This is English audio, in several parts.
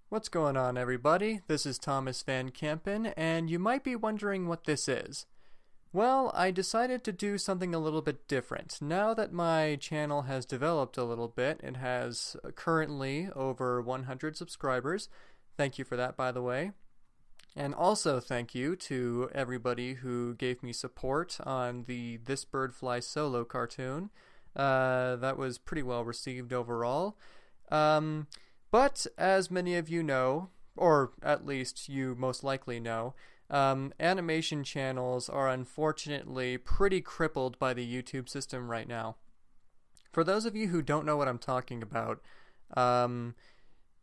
What's going on, everybody? This is Thomas Van Kampen, and you might be wondering what this is. Well, I decided to do something a little bit different. Now that my channel has developed a little bit, it has currently over 100 subscribers. Thank you for that, by the way. And also thank you to everybody who gave me support on the This Bird Flies Solo cartoon. That was pretty well received overall. But as many of you know, or at least you most likely know, animation channels are unfortunately pretty crippled by the YouTube system right now. For those of you who don't know what I'm talking about, the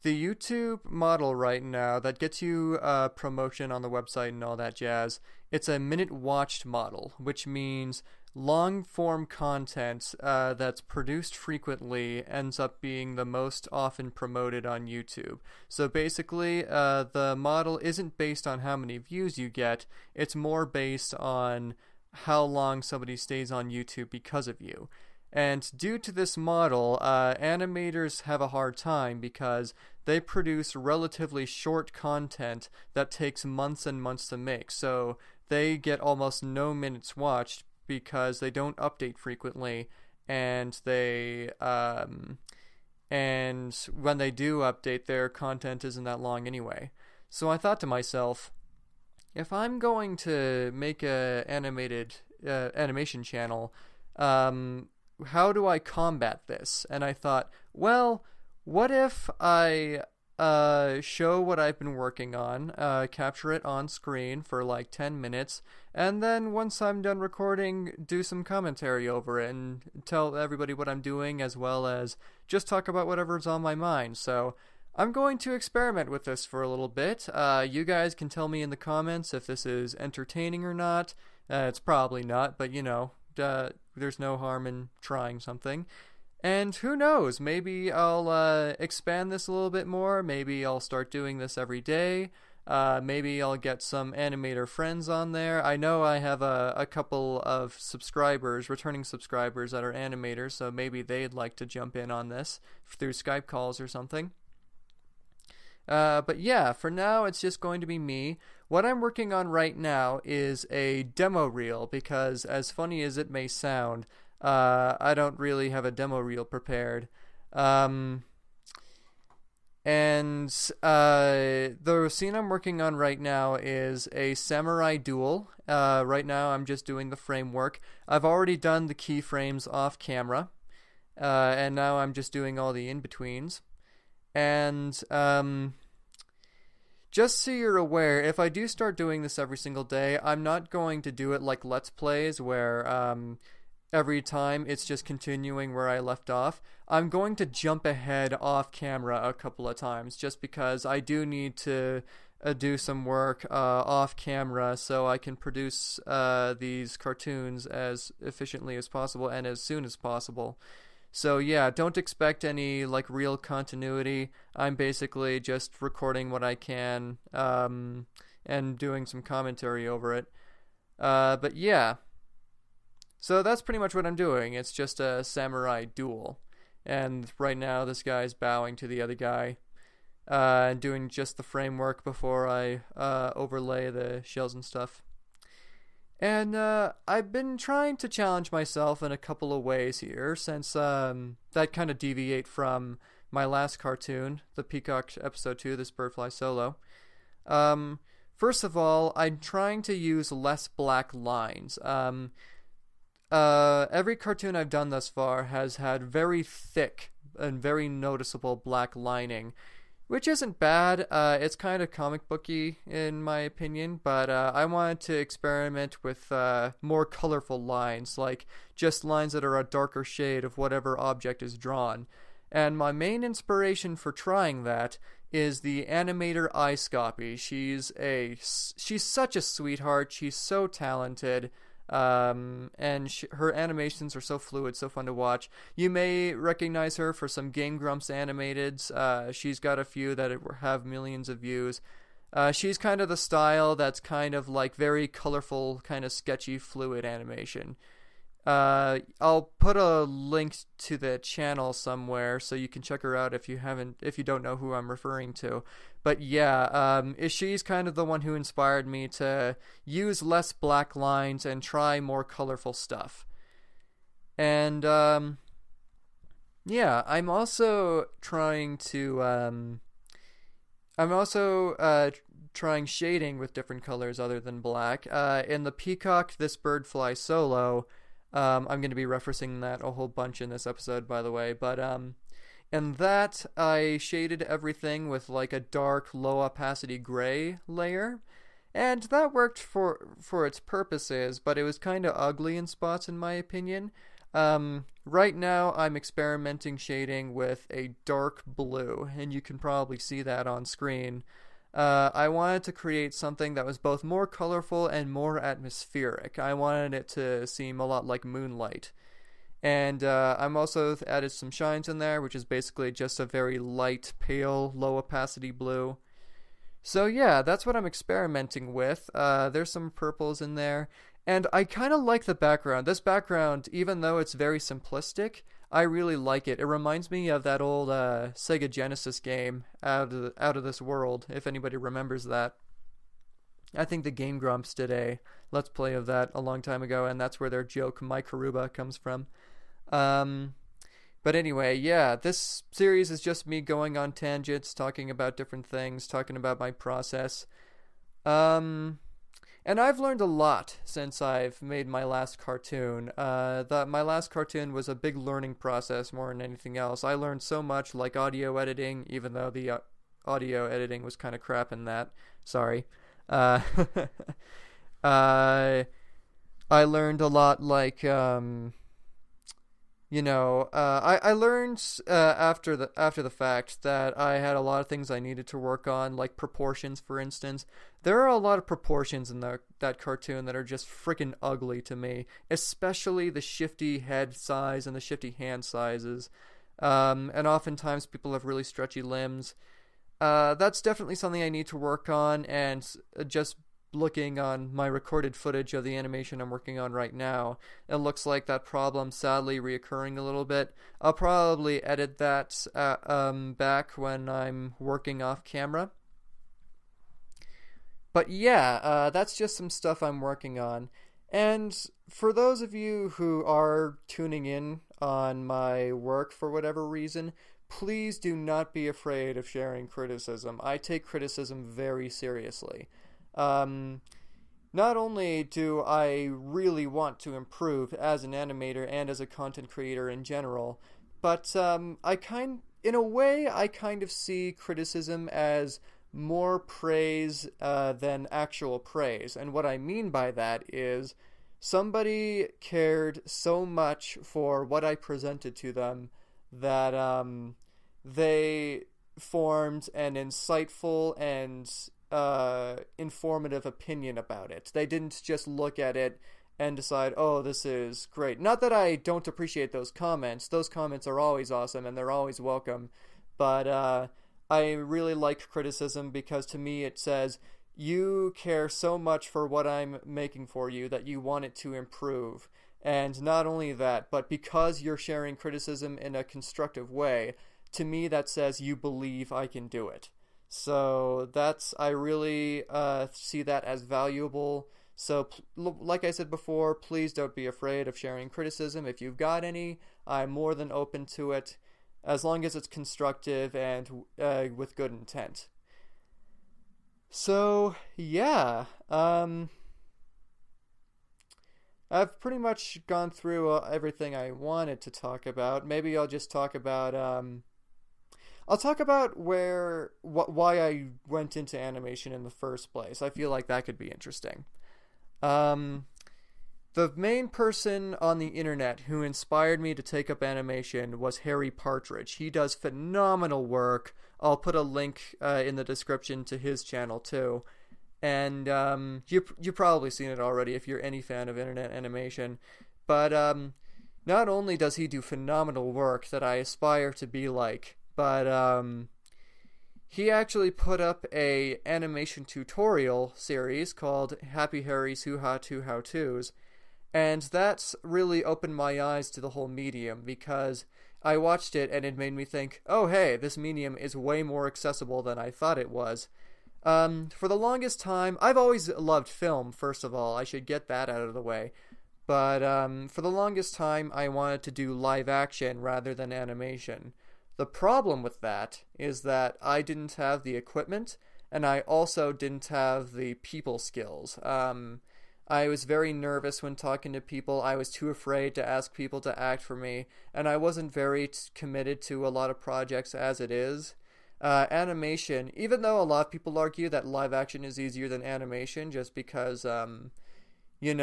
YouTube model right now that gets you promotion on the website and all that jazz, it's a minute watched model, which means long form content that's produced frequently ends up being the most often promoted on YouTube. So basically, the model isn't based on how many views you get, it's more based on how long somebody stays on YouTube because of you. And due to this model, animators have a hard time because they produce relatively short content that takes months and months to make. So they get almost no minutes watched because they don't update frequently, and and when they do update, their content isn't that long anyway. So I thought to myself, if I'm going to make a animation channel, how do I combat this? And I thought, well, what if I show what I've been working on, capture it on screen for like 10 minutes, and then once I'm done recording, do some commentary over it and tell everybody what I'm doing, as well as just talk about whatever's on my mind. So I'm going to experiment with this for a little bit. You guys can tell me in the comments if this is entertaining or not. It's probably not, but you know, there's no harm in trying something. And who knows, maybe I'll expand this a little bit more. Maybe I'll start doing this every day. Maybe I'll get some animator friends on there. I know I have a couple of subscribers, returning subscribers that are animators, so maybe they'd like to jump in on this through Skype calls or something. But yeah, for now it's just going to be me. What I'm working on right now is a demo reel, because as funny as it may sound, I don't really have a demo reel prepared. And the scene I'm working on right now is a samurai duel. Right now I'm just doing the framework. I've already done the keyframes off camera, and now I'm just doing all the in-betweens. And just so you're aware, if I do start doing this every single day, I'm not going to do it like Let's Plays where every time it's just continuing where I left off. I'm going to jump ahead off camera a couple of times just because I do need to do some work off camera so I can produce these cartoons as efficiently as possible and as soon as possible. So yeah, don't expect any like real continuity. I'm basically just recording what I can and doing some commentary over it. But yeah, so that's pretty much what I'm doing. It's just a samurai duel. And right now this guy's bowing to the other guy and doing just the framework before I overlay the shells and stuff. And I've been trying to challenge myself in a couple of ways here, since that kind of deviate from my last cartoon, the Peacock episode 2, This Bird Flies Solo. First of all, I'm trying to use less black lines. Every cartoon I've done thus far has had very thick and very noticeable black lining, which isn't bad. It's kind of comic booky in my opinion, but I wanted to experiment with more colorful lines, like just lines that are a darker shade of whatever object is drawn. And my main inspiration for trying that is the animator Iscoppie. She's such a sweetheart. She's so talented. And her animations are so fluid, so fun to watch. You may recognize her for some Game Grumps animateds. She's got a few that have millions of views. She's kind of the style that's kind of like very colorful, kind of sketchy, fluid animation. I'll put a link to the channel somewhere so you can check her out if you don't know who I'm referring to. But yeah, she's kind of the one who inspired me to use less black lines and try more colorful stuff. And yeah, I'm also trying shading with different colors other than black. In the Peacock, This Bird Flies Solo, I'm going to be referencing that a whole bunch in this episode, by the way. But in that, I shaded everything with like a dark, low opacity gray layer. And that worked for its purposes, but it was kind of ugly in spots, in my opinion. Right now, I'm experimenting shading with a dark blue, and you can probably see that on screen. I wanted to create something that was both more colorful and more atmospheric. I wanted it to seem a lot like moonlight. And I'm also added some shines in there, which is basically just a very light, pale, low opacity blue. So yeah, that's what I'm experimenting with. There's some purples in there. And I kind of like the background. This background, even though it's very simplistic, I really like it. It reminds me of that old Sega Genesis game, Out of This World, if anybody remembers that. I think the Game Grumps did a Let's Play of that a long time ago, and that's where their joke, My Karuba, comes from. But anyway, yeah, this series is just me going on tangents, talking about different things, talking about my process. And I've learned a lot since I've made my last cartoon. My last cartoon was a big learning process more than anything else. I learned so much, like audio editing, even though the audio editing was kind of crap in that. Sorry. I learned a lot, like I learned after the fact that I had a lot of things I needed to work on, like proportions, for instance. There are a lot of proportions in that cartoon that are just freaking ugly to me, especially the shifty head size and the shifty hand sizes. And oftentimes people have really stretchy limbs. That's definitely something I need to work on, and just looking on my recorded footage of the animation I'm working on right now, it looks like that problem sadly reoccurring a little bit. I'll probably edit that back when I'm working off camera. But yeah, that's just some stuff I'm working on. And for those of you who are tuning in on my work for whatever reason, please do not be afraid of sharing criticism. I take criticism very seriously. Not only do I really want to improve as an animator and as a content creator in general, but in a way, I kind of see criticism as more praise than actual praise. And what I mean by that is somebody cared so much for what I presented to them that they formed an insightful and informative opinion about it. They didn't just look at it and decide, oh, this is great. Not that I don't appreciate those comments. Those comments are always awesome and they're always welcome. But I really like criticism because to me it says you care so much for what I'm making for you that you want it to improve. And not only that, but because you're sharing criticism in a constructive way, to me that says you believe I can do it. So I really see that as valuable. So like I said before, please don't be afraid of sharing criticism. If you've got any, I'm more than open to it, as long as it's constructive and with good intent. So yeah, I've pretty much gone through everything I wanted to talk about. Maybe I'll just talk about I'll talk about why I went into animation in the first place. I feel like that could be interesting. The main person on the internet who inspired me to take up animation was Harry Partridge. He does phenomenal work. I'll put a link in the description to his channel too. And you've probably seen it already if you're any fan of internet animation. But not only does he do phenomenal work that I aspire to be like, but he actually put up a animation tutorial series called Happy Harry's Hoo-Ha 2 How-Tos. And that's really opened my eyes to the whole medium because I watched it and it made me think, oh hey, this medium is way more accessible than I thought it was. For the longest time, I've always loved film, first of all. I should get that out of the way. But for the longest time, I wanted to do live action rather than animation. The problem with that is that I didn't have the equipment, and I also didn't have the people skills. I was very nervous when talking to people. I was too afraid to ask people to act for me, and I wasn't very committed to a lot of projects as it is. Animation, even though a lot of people argue that live action is easier than animation just because, you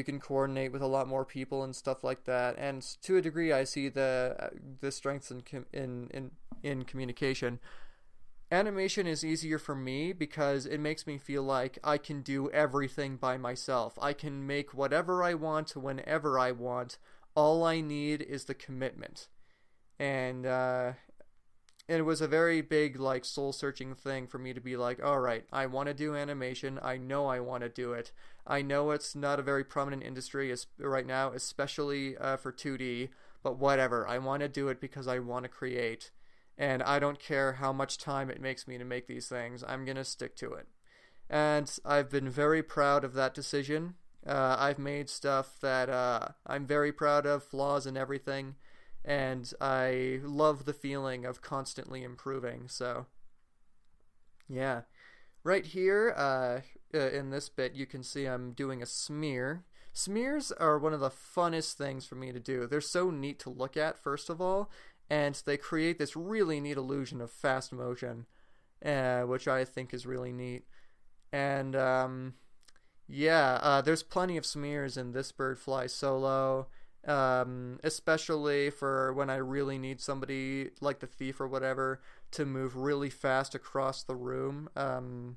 can coordinate with a lot more people and stuff like that. And to a degree, I see the strengths in communication. Animation is easier for me because it makes me feel like I can do everything by myself. I can make whatever I want whenever I want. All I need is the commitment. And it was a very big, like, soul-searching thing for me to be like, all right, I want to do animation. I know I want to do it. I know it's not a very prominent industry right now, especially for 2D, but whatever. I want to do it because I want to create. And I don't care how much time it makes me to make these things. I'm going to stick to it. And I've been very proud of that decision. I've made stuff that I'm very proud of, flaws and everything. And I love the feeling of constantly improving. So, yeah. Right here, in this bit, you can see I'm doing a smear. Smears are one of the funnest things for me to do. They're so neat to look at, first of all. And they create this really neat illusion of fast motion, which I think is really neat. And there's plenty of smears in This Bird Flies Solo, especially for when I really need somebody, like the thief or whatever, to move really fast across the room. Oh,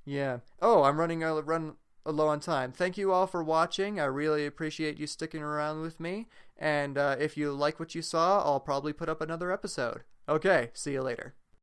I'm running low on time. Thank you all for watching. I really appreciate you sticking around with me. And if you like what you saw, I'll probably put up another episode. Okay, see you later.